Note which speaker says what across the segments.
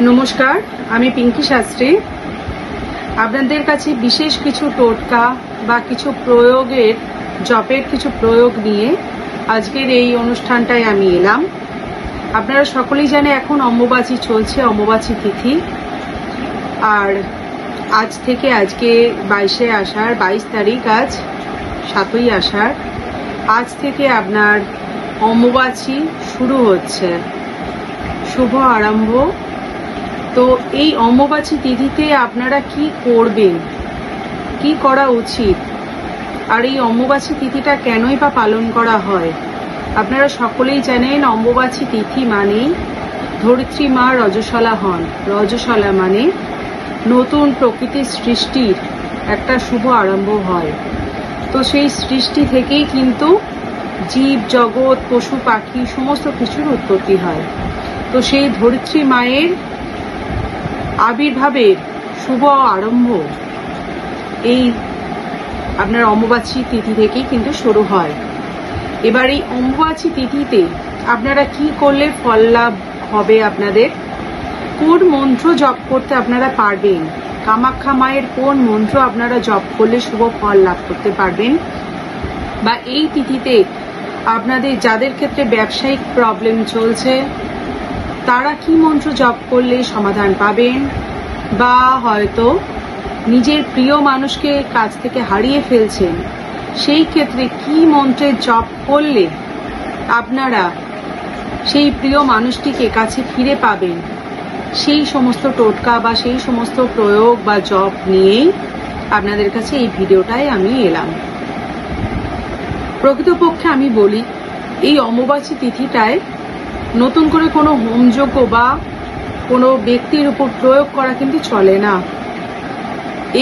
Speaker 1: নমস্কার, আমি পিঙ্কি শাস্ত্রী। আপনাদের কাছে বিশেষ কিছু টোটকা বা কিছু প্রয়োগের জপের কিছু প্রয়োগ নিয়ে আজকের এই অনুষ্ঠানটায় আমি এলাম। আপনারা সকলেই জানে এখন অম্বুবাচী চলছে, অম্বুবাচী তিথি। আর আজ থেকে আজকে 22শে আষাঢ়, 22 তারিখ, আজ 7ই আষাঢ়। আজ থেকে আপনার অম্বুবাচী শুরু হচ্ছে, শুভ আরম্ভ। তো এই অম্বুবাচী তিথিতে আপনারা কি করবেন, কি করা উচিত, আর এই অম্বুবাচী তিথিটা কেনই বা পালন করা হয়? আপনারা সকলেই জানেন অম্বুবাচী তিথি মানেই ধরিত্রী মা রজস্বলা হন। রজস্বলা মানে নতুন প্রকৃতির সৃষ্টির একটা শুভ আরম্ভ হয়। তো সেই সৃষ্টি থেকেই কিন্তু জীব জগৎ, পশু পাখি সমস্ত কিছুর উৎপত্তি হয়। তো সেই ধরিত্রী মায়ের আবির্ভাবের শুভ আরম্ভ এই আপনার অম্বুবাচী তিথি থেকেই কিন্তু শুরু হয়। এবার এই অম্বুবাচী তিথিতে আপনারা কি করলে ফল লাভ হবে, আপনাদের কোন মন্ত্র জপ করতে আপনারা পারবেন, কামাখ্যা মায়ের কোন মন্ত্র আপনারা জপ করলে শুভ ফল লাভ করতে পারবেন, বা এই তিথিতে আপনাদের যাদের ক্ষেত্রে ব্যবসায়িক প্রবলেম চলছে তারা কি মন্ত্র জপ করলে সমাধান পাবেন, বা হয়তো নিজের প্রিয় মানুষকে কাছ থেকে হারিয়ে ফেলছেন সেই ক্ষেত্রে কি মন্ত্রের জপ করলে আপনারা সেই প্রিয় মানুষটিকে কাছে ফিরে পাবেন, সেই সমস্ত টোটকা বা সেই সমস্ত প্রয়োগ বা জপ নিয়েই আপনাদের কাছে এই ভিডিওটায় আমি এলাম। প্রকৃতপক্ষে আমি বলি, এই অম্বুবাচী তিথিটায় নতুন করে কোনো হোমযজ্ঞ বা কোনো ব্যক্তির উপর প্রয়োগ করা কিন্তু চলে না।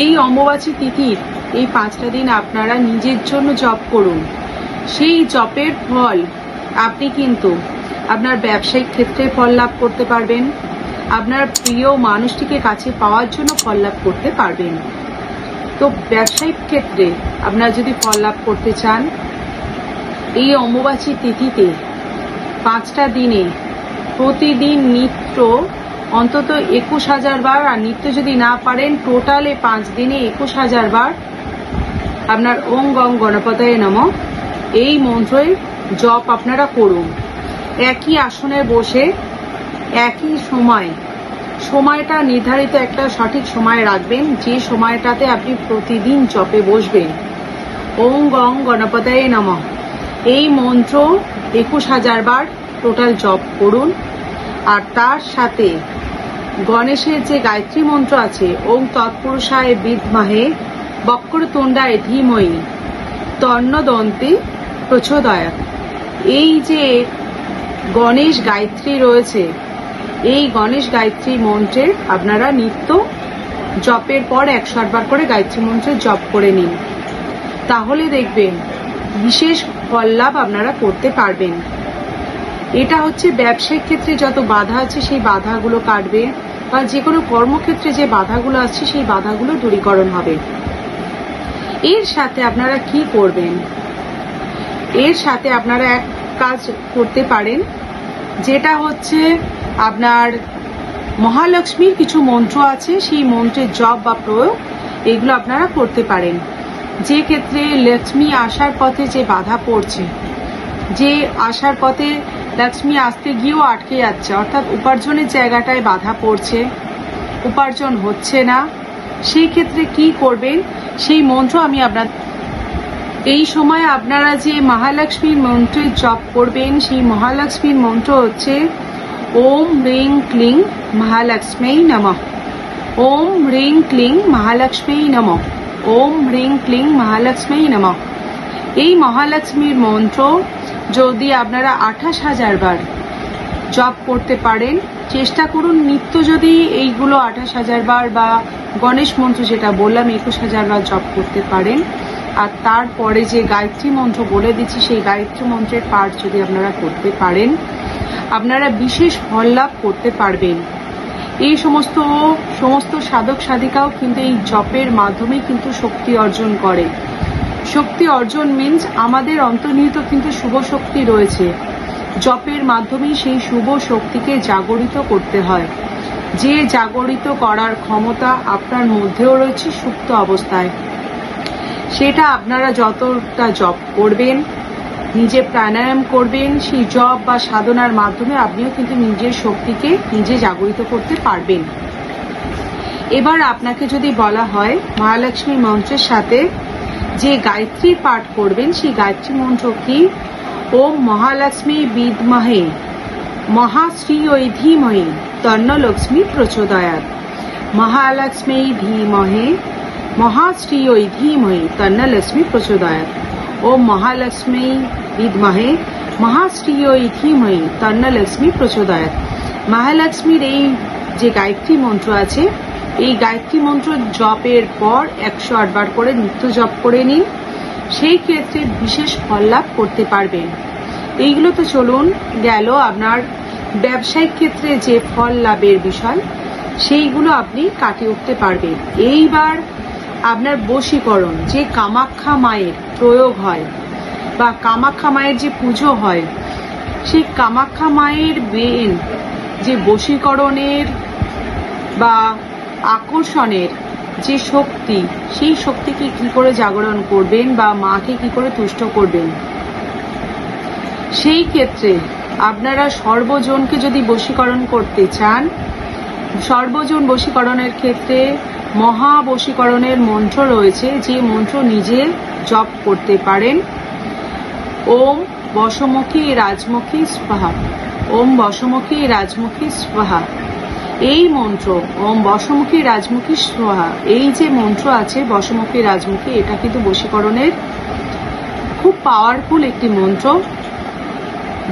Speaker 1: এই অম্বুবাচী তিথির এই 5টা দিন আপনারা নিজের জন্য জপ করুন। সেই জপের ফল আপনি কিন্তু আপনার ব্যবসায়িক ক্ষেত্রে ফল লাভ করতে পারবেন, আপনার প্রিয় মানুষটিকে কাছে পাওয়ার জন্য ফল লাভ করতে পারবেন। তো ব্যবসায়িক ক্ষেত্রে আপনারা যদি ফল লাভ করতে চান, এই অম্বুবাচী তিথিতে 5টা দিনে প্রতিদিন নিত্য অন্তত 21,000 বার, আর নিত্য যদি না পারেন টোটালে 5 দিনে 21,000 বার আপনার ওং গং গণপতায় নমঃ এই মন্ত্রের জপ আপনারা করুন। একই আসনে বসে একই সময়টা নির্ধারিত একটা সঠিক সময় রাখবেন, যে সময়টাতে আপনি প্রতিদিন জপে বসবেন। ওং গং গণপতায় নমঃ এই মন্ত্র 21,000 বার টোটাল জপ করুন। আর তার সাথে গণেশের যে গায়ত্রী মন্ত্র আছে, ওং তৎপুরুষায় বিদ্মহে বক্রতুণ্ডায় ধীমহি তন্নদন্তে প্রচোদয়াৎ, এই যে গণেশ গায়ত্রী রয়েছে, এই গণেশ গায়ত্রী মন্ত্রের আপনারা নিত্য জপের পর 108 বার করে গায়ত্রী মন্ত্রের জপ করে নিন। তাহলে দেখবেন বিশেষ ফল লাভ আপনারা করতে পারবেন। এটা হচ্ছে ব্যবসায়িক ক্ষেত্রে যত বাধা আছে সেই বাধাগুলো কাটবে, বা যে কোনো কর্মক্ষেত্রে যে বাধাগুলো আছে সেই বাধাগুলো দূরীকরণ হবে। এর সাথে আপনারা কি করবেন, এর সাথে আপনারা এক কাজ করতে পারেন, যেটা হচ্ছে আপনার মহালক্ষ্মীর কিছু মন্ত্র আছে, সেই মন্ত্রের জপ বা প্রয়োগ এগুলো আপনারা করতে পারেন। যে ক্ষেত্রে লক্ষ্মী আসার পথে যে বাধা পড়ছে, যে আসার পথে লক্ষ্মী আসতে গিয়েও আটকে যাচ্ছে, অর্থাৎ উপার্জনের জায়গাটায় বাধা পড়ছে, উপার্জন হচ্ছে না, সেই ক্ষেত্রে কি করবেন সেই মন্ত্র আমি এই সময় আপনারা যে মহালক্ষ্মীর মন্ত্রের জপ করবেন, সেই মহালক্ষ্মীর মন্ত্র হচ্ছে ওম হ্রিং ক্লিং মহালক্ষ্মী নমঃ। ওম হ্রিং ক্লিং মহালক্ষ্মী নমঃ। ওম হ্রিং ক্লিং মহালক্ষ্মী নমঃ। এই মহালক্ষ্মীর মন্ত্র যদি আপনারা 28,000 বার জপ করতে পারেন, চেষ্টা করুন নিত্য যদি এইগুলো 28,000 বার, বা গণেশ মন্ত্র যেটা বললাম 21,000 বার জপ করতে পারেন, আর তারপরে যে গায়ত্রী মন্ত্র বলে দিচ্ছি সেই গায়ত্রী মন্ত্রের পাঠ যদি আপনারা করতে পারেন, আপনারা বিশেষ ফল লাভ করতে পারবেন। এই সমস্ত সাধক সাধিকাও কিন্তু এই জপের মাধ্যমে কিন্তু শক্তি অর্জন করে। শক্তি অর্জন মিন্স আমাদের অন্তর্নিহিত কিন্তু শুভ শক্তি রয়েছে, জপের মাধ্যমে সেই শুভ শক্তিকে জাগরিত করতে হয়। যে জাগরিত করার ক্ষমতা আপনার মধ্যেও রয়েছে সুপ্ত অবস্থায়, সেটা আপনারা যতটা জপ করবেন, নিজে প্রাণায়াম করবেন, সেই জপ বা সাধনার মাধ্যমে আপনিও কিন্তু নিজের শক্তিকে নিজে জাগরিত করতে পারবেন। এবার আপনাকে যদি বলা হয় মহালক্ষ্মী মন্ত্রের সাথে যে গায়ত্রী পাঠ করবেন, সেই গায়ত্রী মন্ত্র কি? ওম মহালক্ষ্মী বিদ্মহে মহাশ্রীয় ধীমহি তন্ন লক্ষ্মী প্রচোদয়াৎ। মহালক্ষ্মী ধীমহে মহাশ্রীয় ধীমহি তন্ন লক্ষ্মী প্রচোদয়াৎ। ওম মহালক্ষ্মী বিদ্মহে মহাশ্রীয় ধীমহি তন্ন লক্ষ্মী প্রচোদয়াৎ। মহালক্ষ্মীর এই যে গায়ত্রী মন্ত্র আছে, এই গায়ত্রী মন্ত্র জপের পর 108 বার করে নিত্য জপ করে নিন, সেই ক্ষেত্রে বিশেষ ফল লাভ করতে পারবেন। এইগুলো তো চলুন গেল আপনার ব্যবসায়িক ক্ষেত্রে যে ফল লাভের বিষয়, সেইগুলো আপনি কাটিয়ে উঠতে পারবেন। এইবার আপনার বশীকরণ, যে কামাখ্যা মায়ের প্রয়োগ হয় বা কামাখ্যা মায়ের যে পুজো হয়, সেই কামাখ্যা মায়ের বেন যে বশীকরণের বা আকর্ষণের যে শক্তি, সেই শক্তিকে কি করে জাগরণ করবেন বা মাকে কি করে তুষ্ট করবেন, সেই ক্ষেত্রে আপনারা সর্বজনকে যদি বশীকরণ করতে চান, সর্বজন বশীকরণের ক্ষেত্রে মহা বশীকরণের মন্ত্র রয়েছে, যে মন্ত্র নিজে জপ করতে পারেন। ওম বসমুখী রাজমুখী স্বাহা, ওম বসমুখী রাজমুখী স্বাহা। এই মন্ত্র ওম বসমুখী রাজমুখী স্বাহা, এই যে মন্ত্র আছে বসমুখী রাজমুখী, এটা কিন্তু বশীকরণের খুব পাওয়ারফুল একটি মন্ত্র।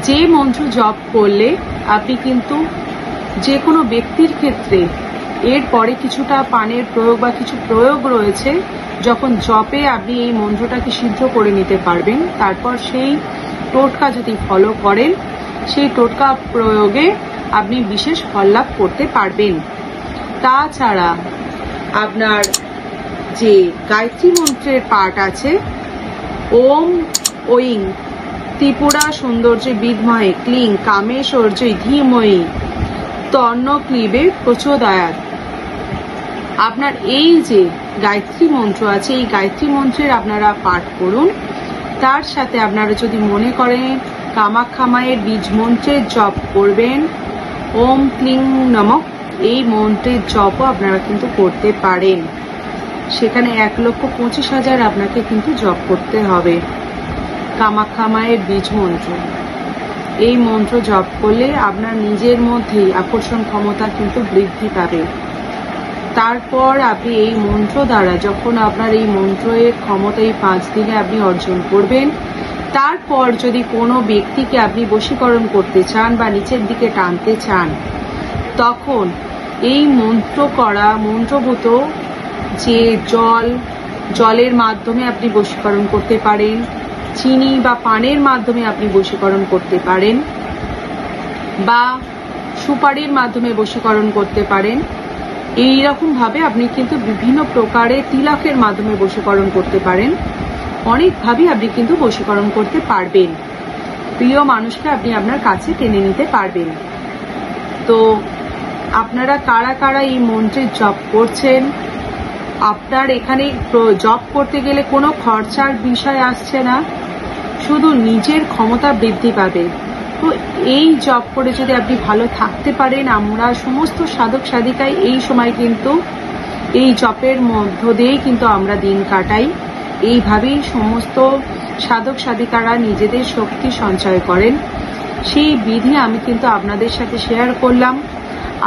Speaker 1: যে মন্ত্র জপ করলে আপনি কিন্তু যে কোনো ব্যক্তির ক্ষেত্রে এরপরে কিছুটা পানের প্রয়োগ বা কিছু প্রয়োগ রয়েছে, যখন জপে আপনি এই মন্ত্রটাকে সিদ্ধ করে নিতে পারবেন। তারপর সেই টোটকা যদি ফলো করেন, সেই টোটকা প্রয়োগে আপনি বিশেষ ফল লাভ করতে পারবেন। তাছাড়া আপনার যে গায়ত্রী মন্ত্রের পাঠ আছে, ওম ঐং ত্রিপুরা সৌন্দর্য বিদ্মহে ক্লিং কামেশ্বর্য ধীমহি তন্ন ক্লীবে প্রচোদয়াৎ। আপনার এই যে গায়ত্রী মন্ত্র আছে, এই গায়ত্রী মন্ত্রের আপনারা পাঠ করুন। তার সাথে আপনারা যদি মনে করেন কামাখ্যা মায়ের বীজ মন্ত্রের জপ করবেন, ওম ক্লিং নমঃ, এই মন্ত্রের জপও আপনারা কিন্তু করতে পারেন। সেখানে 1,25,000 আপনাকে কিন্তু জপ করতে হবে। কামাখ্যা মায়ের বীজ মন্ত্র, এই মন্ত্র জপ করলে আপনার নিজের মধ্যেই আকর্ষণ ক্ষমতা কিন্তু বৃদ্ধি পাবে। তারপর আপনি এই মন্ত্র দ্বারা, যখন আপনার এই মন্ত্রের ক্ষমতা এই 5 দিনে আপনি অর্জন করবেন, তারপর যদি কোনো ব্যক্তিকে আপনি বশীকরণ করতে চান বা নিচের দিকে টানতে চান, তখন এই মন্ত্র করা মন্ত্রভূত যে জলের মাধ্যমে আপনি বশীকরণ করতে পারেন, চিনি বা পানের মাধ্যমে আপনি বশীকরণ করতে পারেন, বা সুপারির মাধ্যমে বশীকরণ করতে পারেন। এই রকম ভাবে আপনি কিন্তু বিভিন্ন প্রকারের তিলকের মাধ্যমে বশীকরণ করতে পারেন। অনেকভাবে আপনি কিন্তু বশীকরণ করতে পারবেন। প্রিয় মানুষকে আপনি আপনার কাছে টেনে নিতে পারবেন। তো আপনারা কারা কারা এই মন্ত্রের জপ করছেন? আপনার এখানে জপ করতে গেলে কোনো খরচার বিষয় আসছে না, শুধু নিজের ক্ষমতা বৃদ্ধি পাবে। তো এই জপ করে যদি আপনি ভালো থাকতে পারেন, আমরা সমস্ত সাধক সাধিকায় এই সময় কিন্তু এই জপের মধ্য দিয়েই কিন্তু আমরা দিন কাটাই। এইভাবেই সমস্ত সাধক সাধিকারা নিজেদের শক্তি সঞ্চয় করেন। সেই বিধি আমি কিন্তু আপনাদের সাথে শেয়ার করলাম।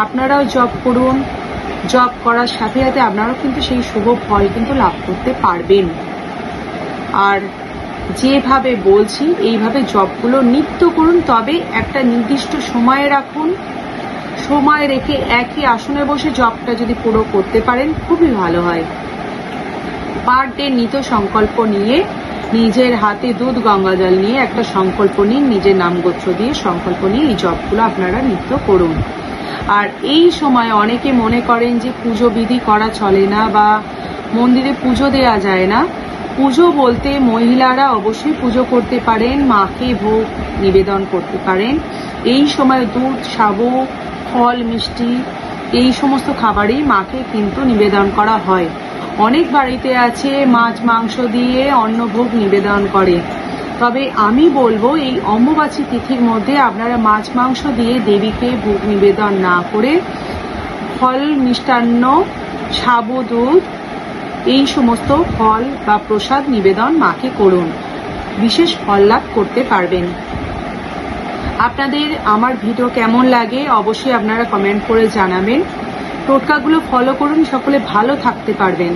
Speaker 1: আপনারাও জপ করুন, জপ করার সাথে সাথে আপনারাও কিন্তু সেই শুভ ফল কিন্তু লাভ করতে পারবেন। আর যেভাবে বলছি এইভাবে জপগুলো নিত্য করুন, তবে একটা নির্দিষ্ট সময়ে রাখুন। সময় রেখে একই আসনে বসে জপটা যদি পুরো করতে পারেন খুবই ভালো হয়। পার ডে নিত সংকল্প নিয়ে, নিজের হাতে দুধ গঙ্গা জল নিয়ে একটা সংকল্প নিন, নিজের নাম গোত্র দিয়ে সংকল্প নিয়ে এই জপগুলো আপনারা নিত্য করুন। আর এই সময় অনেকে মনে করেন যে পুজো বিধি করা চলে না বা মন্দিরে পুজো দেয়া যায় না। পুজো বলতে মহিলারা অবশ্যই পুজো করতে পারেন, মাকে ভোগ নিবেদন করতে পারেন। এই সময় দুধ, সাবু, ফল, মিষ্টি এই সমস্ত খাবারই মাকে কিন্তু নিবেদন করা হয়। অনেক বাড়িতে আছে মাছ মাংস দিয়ে অন্নভোগ নিবেদন করে, তবে আমি বলবো এই অম্বুবাচী তিথির মধ্যে আপনারা মাছ মাংস দিয়ে দেবীকে ভোগ নিবেদন না করে ফল মিষ্টান্ন সাবু দুধ এই সমস্ত ফল বা প্রসাদ নিবেদন মাকে করুন, বিশেষ ফল লাভ করতে পারবেন। আপনাদের আমার ভিডিও কেমন লাগে অবশ্যই আপনারা কমেন্ট করে জানাবেন। টোটকাগুলো ফলো করুন, সকলে ভালো থাকতে পারবেন।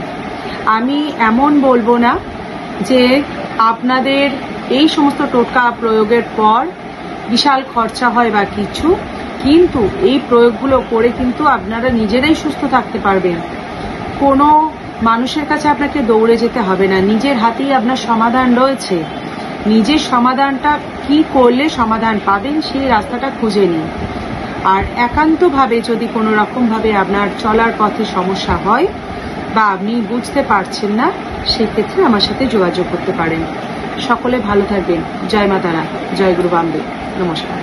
Speaker 1: আমি এমন বলবো না যে আপনাদের এই সমস্ত টোটকা প্রয়োগের পর বিশাল খরচা হয় বা কিছু, কিন্তু এই প্রয়োগগুলো করে কিন্তু আপনারা নিজেরাই সুস্থ থাকতে পারবেন। কোনো মানুষের কাছে আপনাকে দৌড়ে যেতে হবে না, নিজের হাতেই আপনার সমাধান রয়েছে। নিজের সমাধানটা কি করলে সমাধান পাবেন সেই রাস্তাটা খুঁজে নিন। আর একান্তভাবে যদি কোনো রকমভাবে আপনার চলার পথে সমস্যা হয় বা আপনি বুঝতে পারছেন না, সেক্ষেত্রে আমার সাথে যোগাযোগ করতে পারেন। সকলে ভালো থাকবেন। জয় মা তারা, জয় গুরু বামদেব। নমস্কার।